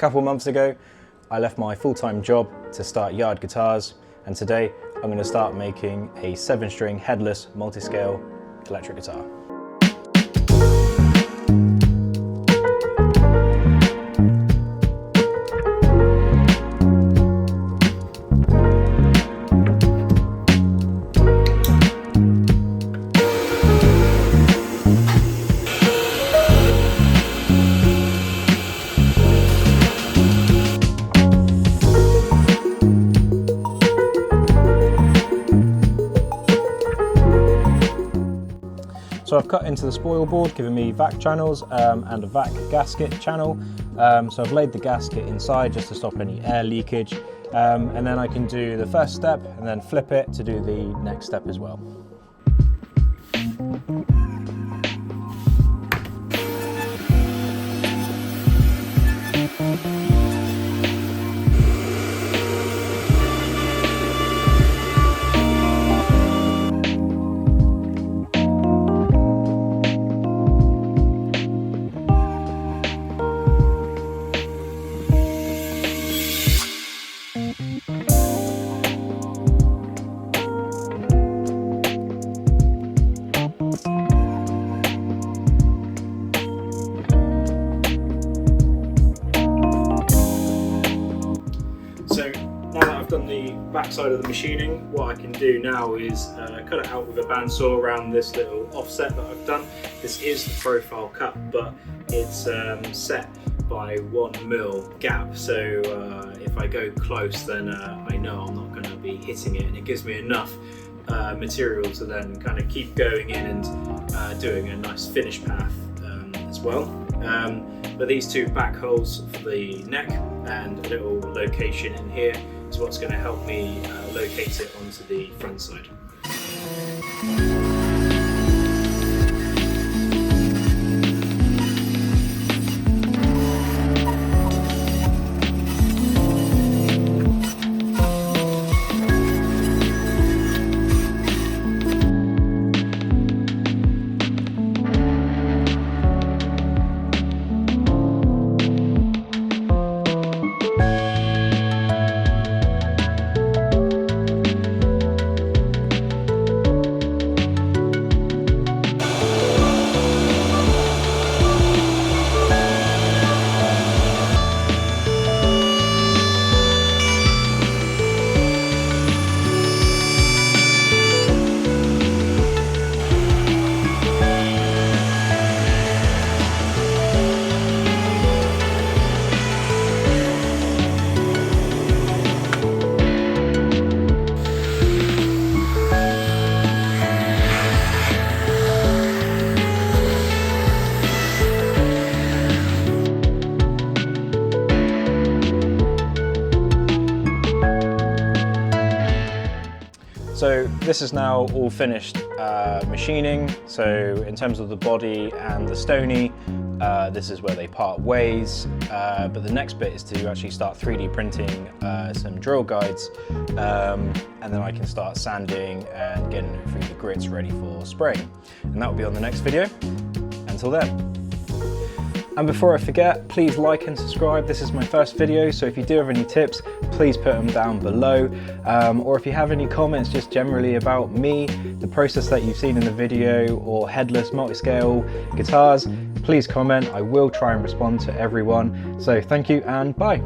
couple of months ago, I left my full-time job to start Yarde Guitars, and today I'm going to start making a 7-string headless multi-scale electric guitar. So I've cut into the spoil board, giving me vac channels and a vac gasket channel. So I've laid the gasket inside just to stop any air leakage. And then I can do the first step and then flip it to do the next step as well. So now that I've done the back side of the machining, what I can do now is cut it out with a bandsaw around this little offset that I've done. This is the profile cut, but it's set by 1mm gap, so if I go close, then I know I'm not going to be hitting it, and it gives me enough material to then kind of keep going in and doing a nice finish path as well. But these two back holes for the neck and a little location in here is what's going to help me locate it onto the front side. So this is now all finished machining. So in terms of the body and the stony, this is where they part ways. But the next bit is to actually start 3D printing some drill guides, and then I can start sanding and getting it through the grits ready for spraying. And that will be on the next video. Until then. And before I forget, please like and subscribe. This is my first video, so if you do have any tips, please put them down below. Or if you have any comments just generally about me, the process that you've seen in the video, or headless multi-scale guitars, please comment. I will try and respond to everyone. So thank you and bye.